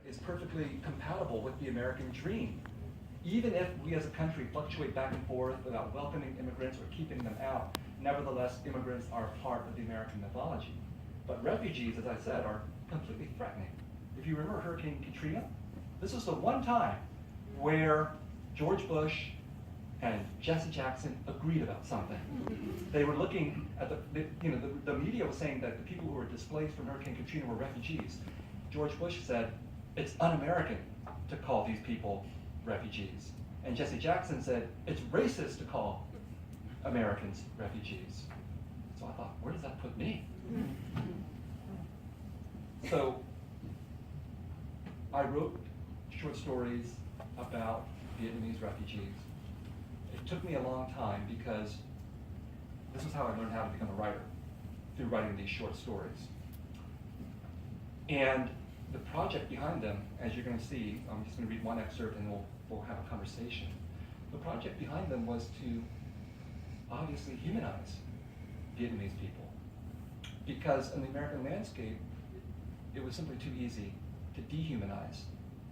is perfectly compatible with the American dream. Even if we as a country fluctuate back and forth about welcoming immigrants or keeping them out, nevertheless, immigrants are part of the American mythology. But refugees, as I said, are completely threatening. If you remember Hurricane Katrina, this was the one time where George Bush and Jesse Jackson agreed about something. They were looking at the media was saying that the people who were displaced from Hurricane Katrina were refugees. George Bush said, it's un-American to call these people refugees. And Jesse Jackson said, it's racist to call Americans refugees. So I thought, where does that put me? So I wrote short stories about Vietnamese refugees. It took me a long time because this is how I learned how to become a writer, through writing these short stories. And the project behind them, as you're going to see, I'm just going to read one excerpt and we'll have a conversation. The project behind them was to obviously humanize Vietnamese people. Because in the American landscape, it was simply too easy to dehumanize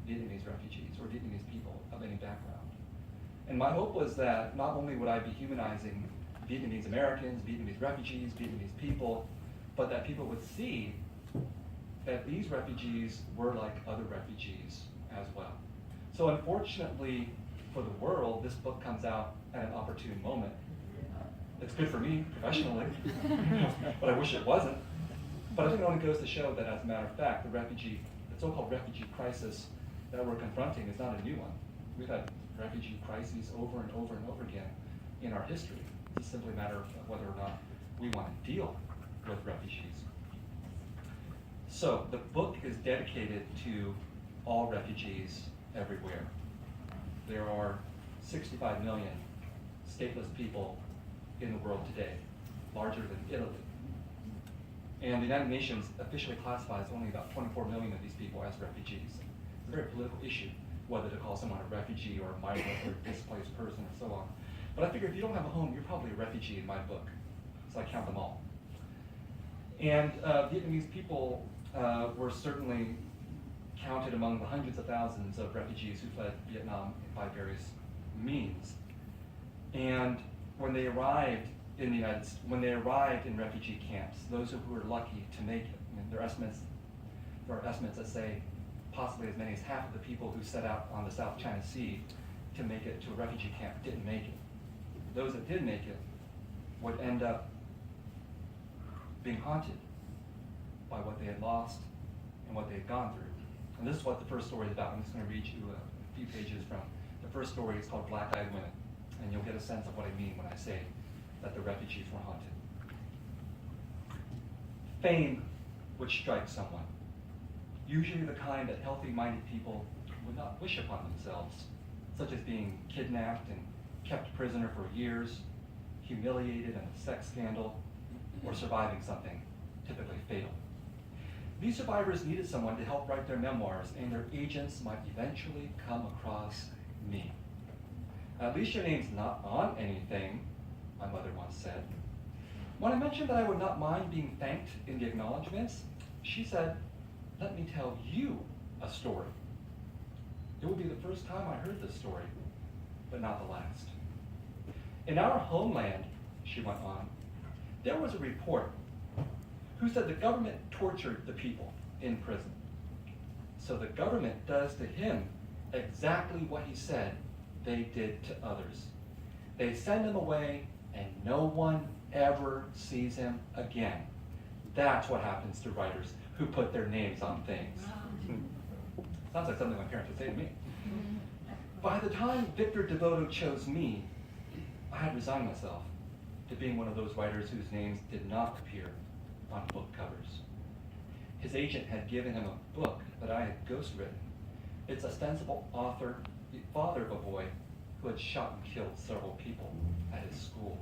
Vietnamese refugees or Vietnamese people of any background. And my hope was that not only would I be humanizing Vietnamese Americans, Vietnamese refugees, Vietnamese people, but that people would see that these refugees were like other refugees as well. So unfortunately for the world, this book comes out at an opportune moment. It's good for me professionally, but I wish it wasn't. But I think it only goes to show that, as a matter of fact, the so-called refugee crisis that we're confronting is not a new one. We've had refugee crises over and over and over again in our history. It's simply a matter of whether or not we want to deal with refugees. So the book is dedicated to all refugees everywhere. There are 65 million stateless people in the world today, larger than Italy. And the United Nations officially classifies only about 24 million of these people as refugees. It's a very political issue, whether to call someone a refugee or a migrant or a displaced person or so on. But I figure if you don't have a home, you're probably a refugee in my book. So I count them all. And Vietnamese people were certainly counted among the hundreds of thousands of refugees who fled Vietnam by various means. And when they arrived in the when they arrived in refugee camps, those who were lucky to make it, there are estimates that say possibly as many as half of the people who set out on the South China Sea to make it to a refugee camp didn't make it. Those that did make it would end up being haunted by what they had lost and what they had gone through. And this is what the first story is about. I'm just going to read you a few pages from the first story. It's called Black-Eyed Women. And you'll get a sense of what I mean when I say that the refugees were haunted. Fame would strike someone, usually the kind that healthy-minded people would not wish upon themselves, such as being kidnapped and kept prisoner for years, humiliated in a sex scandal, or surviving something typically fatal. These survivors needed someone to help write their memoirs, and their agents might eventually come across me. At least your name's not on anything, my mother once said. When I mentioned that I would not mind being thanked in the acknowledgments, she said, let me tell you a story. It will be the first time I heard this story, but not the last. In our homeland, she went on, there was a report who said the government tortured the people in prison. So the government does to him exactly what he said they did to others. They send him away and no one ever sees him again. That's what happens to writers who put their names on things. Sounds like something my parents would say to me. By the time Victor Devoto chose me, I had resigned myself to being one of those writers whose names did not appear on book covers. His agent had given him a book that I had ghostwritten. Its ostensible author, the father of a boy who had shot and killed several people at his school.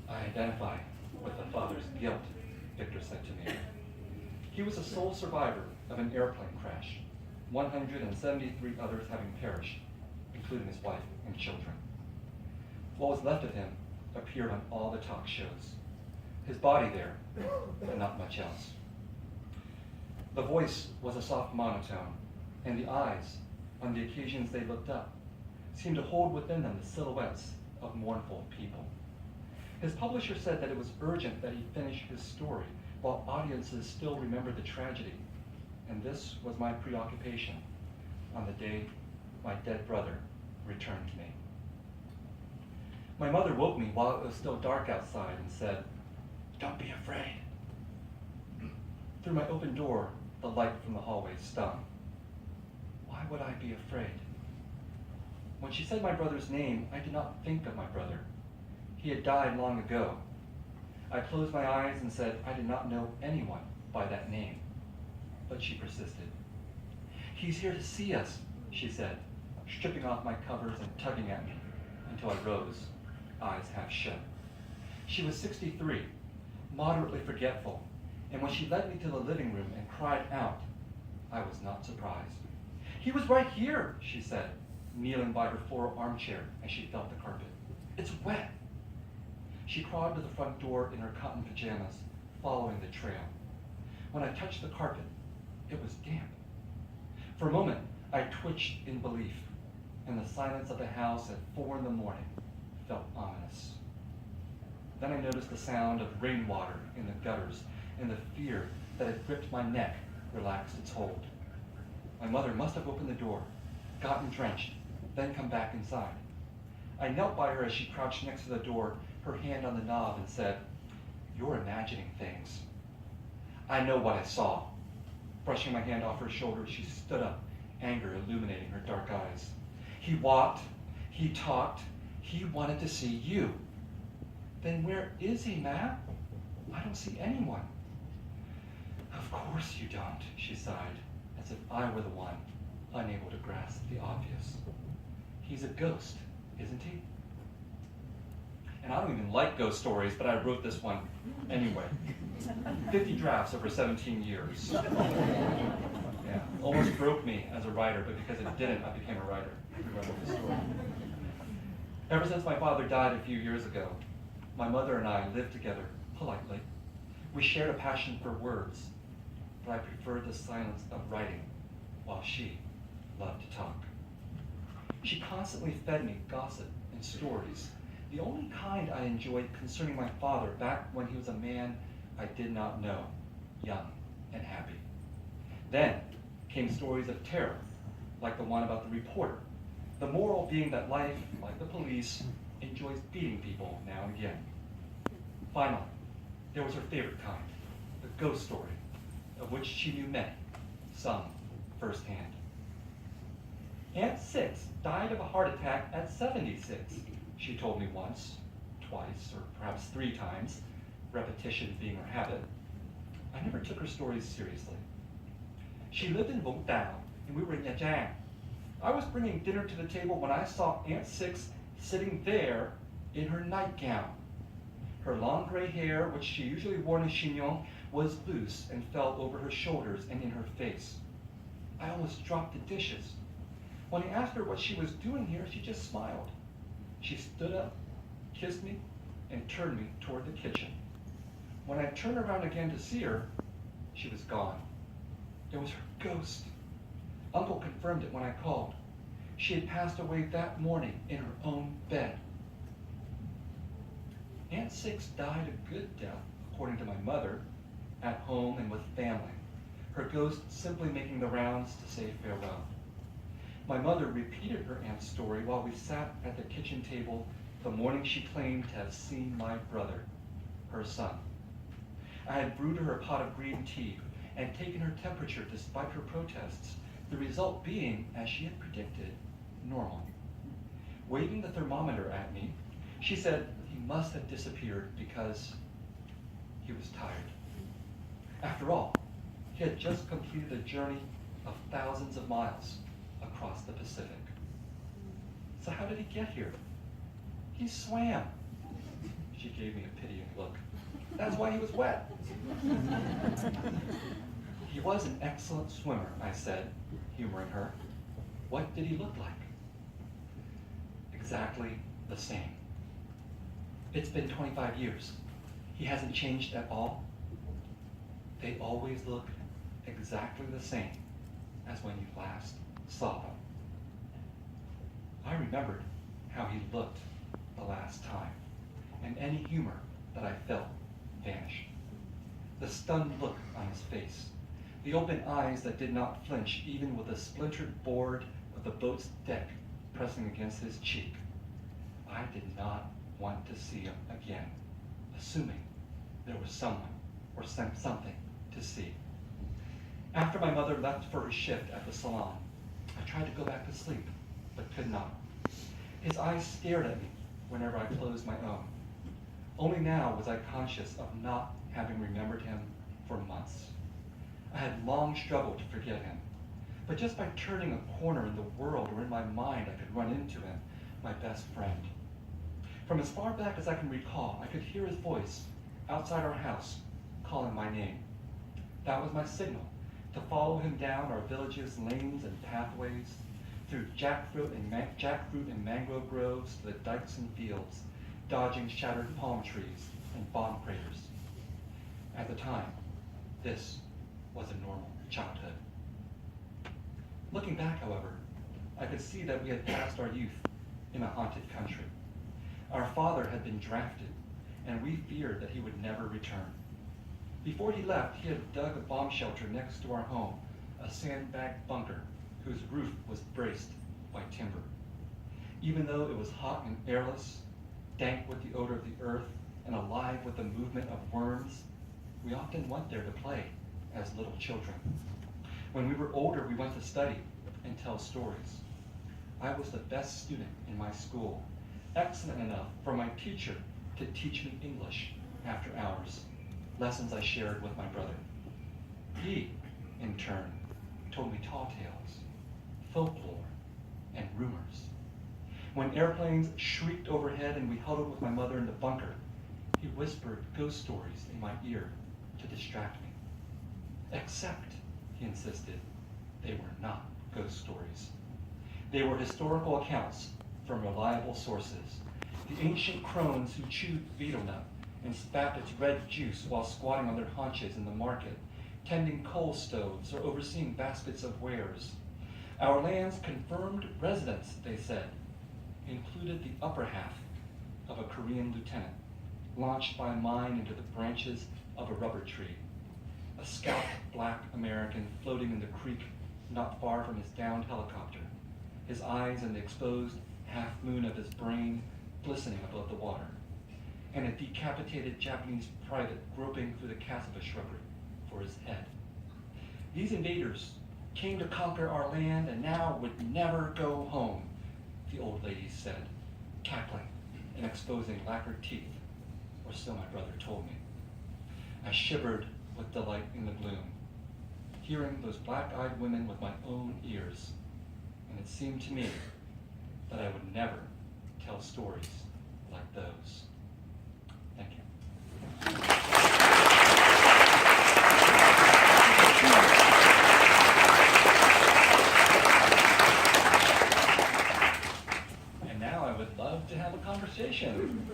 I identify with the father's guilt, Victor said to me. He was the sole survivor of an airplane crash, 173 others having perished, including his wife and children. What was left of him appeared on all the talk shows. His body there, but not much else. The voice was a soft monotone, and the eyes, on the occasions they looked up, seemed to hold within them the silhouettes of mournful people. His publisher said that it was urgent that he finish his story while audiences still remembered the tragedy, and this was my preoccupation on the day my dead brother returned to me. My mother woke me while it was still dark outside and said, "Don't be afraid." Through my open door, the light from the hallway stung. Why would I be afraid? When she said my brother's name, I did not think of my brother. He had died long ago. I closed my eyes and said I did not know anyone by that name. But she persisted. "He's here to see us," she said, stripping off my covers and tugging at me until I rose, eyes half shut. She was 63, moderately forgetful, and when she led me to the living room and cried out, I was not surprised. "He was right here," she said, kneeling by her floor armchair as she felt the carpet. "It's wet." She crawled to the front door in her cotton pajamas, following the trail. When I touched the carpet, it was damp. For a moment, I twitched in belief, and the silence of the house at 4 a.m. felt ominous. Then I noticed the sound of rainwater in the gutters, and the fear that had gripped my neck relaxed its hold. My mother must have opened the door, gotten drenched, then come back inside. I knelt by her as she crouched next to the door, her hand on the knob, and said, "You're imagining things." "I know what I saw." Brushing my hand off her shoulder, she stood up, anger illuminating her dark eyes. "He walked, he talked, he wanted to see you." "Then where is he, Ma? I don't see anyone." "Of course you don't," she sighed, as if I were the one unable to grasp the obvious. "He's a ghost, isn't he?" And I don't even like ghost stories, but I wrote this one anyway. 50 drafts over 17 years. Yeah, almost broke me as a writer, but because it didn't, I became a writer. I wrote this story. Ever since my father died a few years ago, my mother and I lived together politely. We shared a passion for words, but I preferred the silence of writing, while she loved to talk. She constantly fed me gossip and stories, the only kind I enjoyed concerning my father back when he was a man I did not know, young and happy. Then came stories of terror, like the one about the reporter, the moral being that life, like the police, enjoys beating people now and again. Finally, there was her favorite kind, the ghost story, of which she knew many, some firsthand. Aunt Six died of a heart attack at 76, she told me once, twice, or perhaps 3 times, repetition being her habit. I never took her stories seriously. She lived in Vũng Tàu, and we were in Nha Trang. I was bringing dinner to the table when I saw Aunt Six sitting there in her nightgown. Her long gray hair, which she usually wore in a chignon, was loose and fell over her shoulders and in her face. I almost dropped the dishes. When I asked her what she was doing here, she just smiled. She stood up, kissed me, and turned me toward the kitchen. When I turned around again to see her, she was gone. It was her ghost. Uncle confirmed it when I called. She had passed away that morning in her own bed. Aunt Six died a good death, according to my mother, at home and with family, her ghost simply making the rounds to say farewell. My mother repeated her aunt's story while we sat at the kitchen table the morning she claimed to have seen my brother, her son. I had brewed her a pot of green tea and taken her temperature despite her protests, the result being, as she had predicted, normal. Waving the thermometer at me, she said he must have disappeared because he was tired. After all, he had just completed a journey of thousands of miles across the Pacific. So how did he get here? He swam. She gave me a pitying look. That's why he was wet. He was an excellent swimmer, I said, humoring her. What did he look like? Exactly the same. It's been 25 years. He hasn't changed at all. They always look exactly the same as when you last saw them. I remembered how he looked the last time, and any humor that I felt vanished. The stunned look on his face, the open eyes that did not flinch even with the splintered board of the boat's deck pressing against his cheek. I did not want to see him again, assuming there was someone or something to see. After my mother left for her shift at the salon, I tried to go back to sleep, but could not. His eyes stared at me whenever I closed my own. Only now was I conscious of not having remembered him for months. I had long struggled to forget him, but just by turning a corner in the world or in my mind, I could run into him, my best friend. From as far back as I can recall, I could hear his voice outside our house calling my name. That was my signal to follow him down our village's lanes and pathways, through jackfruit and mangrove groves to the dikes and fields, dodging shattered palm trees and bomb craters. At the time, this was a normal childhood. Looking back, however, I could see that we had passed our youth in a haunted country. Our father had been drafted, and we feared that he would never return. Before he left, he had dug a bomb shelter next to our home, a sandbag bunker whose roof was braced by timber. Even though it was hot and airless, dank with the odor of the earth, and alive with the movement of worms, we often went there to play as little children. When we were older, we went to study and tell stories. I was the best student in my school, excellent enough for my teacher to teach me English after hours, lessons I shared with my brother. He, in turn, told me tall tales, folklore, and rumors. When airplanes shrieked overhead and we huddled with my mother in the bunker, he whispered ghost stories in my ear to distract me. Except, he insisted, they were not ghost stories. They were historical accounts from reliable sources. The ancient crones who chewed betel nut and spat its red juice while squatting on their haunches in the market, tending coal stoves or overseeing baskets of wares. Our land's confirmed residents, they said, included the upper half of a Korean lieutenant, launched by mine into the branches of a rubber tree, a scalped black American floating in the creek not far from his downed helicopter, his eyes in the exposed half-moon of his brain glistening above the water, and a decapitated Japanese private groping through the cassava shrubbery for his head. These invaders came to conquer our land and now would never go home, the old lady said, cackling and exposing lacquered teeth, or so my brother told me. I shivered with delight in the gloom, hearing those black-eyed women with my own ears, and it seemed to me that I would never tell stories like those. Thank you. And now I would love to have a conversation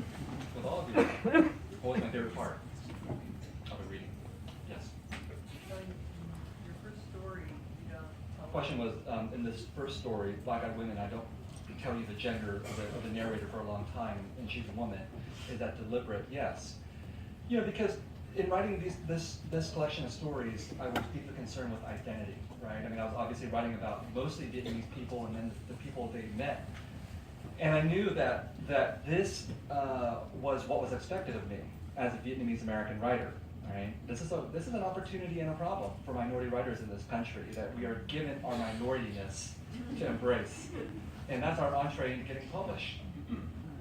with all of you. What was my favorite part of a reading? Yes? Your first story, you don't tell The question was, in this first story, Black-Eyed Women, I don't tell you the gender of the narrator for a long time, and she's a woman. Is that deliberate? Yes. You know, because in writing this collection of stories, I was deeply concerned with identity, right? I mean, I was obviously writing about mostly Vietnamese people and then the people they met. And I knew that this was what was expected of me as a Vietnamese American writer, right? This is an opportunity and a problem for minority writers in this country, that we are given our minorityness to embrace. And that's our entree into getting published.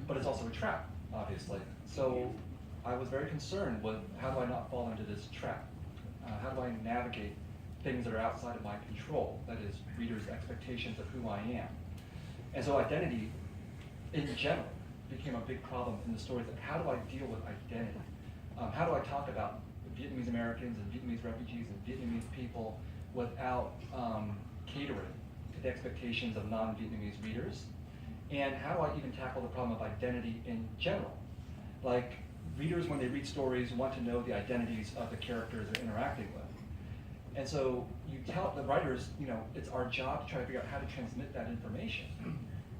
But it's also a trap, obviously. So I was very concerned with how do I not fall into this trap? How do I navigate things that are outside of my control, that is, readers' expectations of who I am? And so identity, in general, became a big problem in the stories. Like, how do I deal with identity? How do I talk about Vietnamese Americans and Vietnamese refugees and Vietnamese people without catering to the expectations of non-Vietnamese readers? And how do I even tackle the problem of identity in general? Like, readers, when they read stories, want to know the identities of the characters they're interacting with. And so you tell the writers, it's our job to try to figure out how to transmit that information.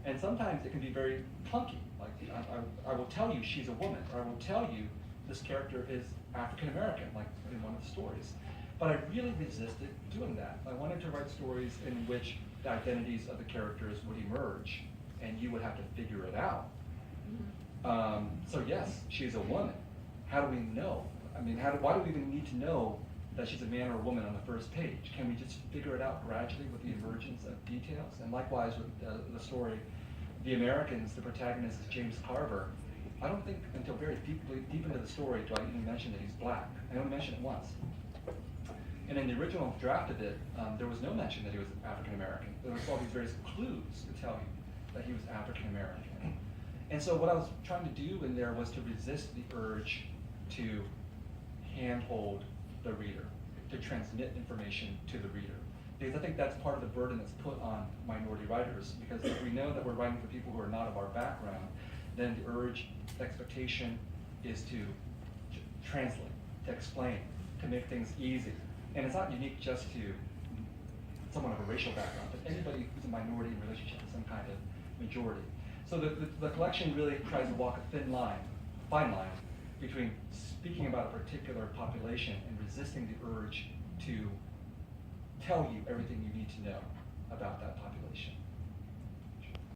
And sometimes it can be very clunky. Like, I will tell you she's a woman, or I will tell you this character is African American, like in one of the stories. But I really resisted doing that. I wanted to write stories in which the identities of the characters would emerge, and you would have to figure it out. So yes, she's a woman. How do we know? I mean, why do we even need to know that she's a man or a woman on the first page? Can we just figure it out gradually with the emergence of details? And likewise with the story, The Americans, the protagonist is James Carver. I don't think until very deep into the story do I even mention that he's black. I only mention it once. And in the original draft of it, there was no mention that he was African American. There was all these various clues to tell you that he was African American. And so what I was trying to do in there was to resist the urge to handhold the reader, to transmit information to the reader. Because I think that's part of the burden that's put on minority writers, because if we know that we're writing for people who are not of our background, then the urge, expectation is to translate, to explain, to make things easy. And it's not unique just to someone of a racial background, but anybody who's a minority in relationship to some kind of majority. So the collection really tries to walk a fine line between speaking about a particular population and resisting the urge to tell you everything you need to know about that population.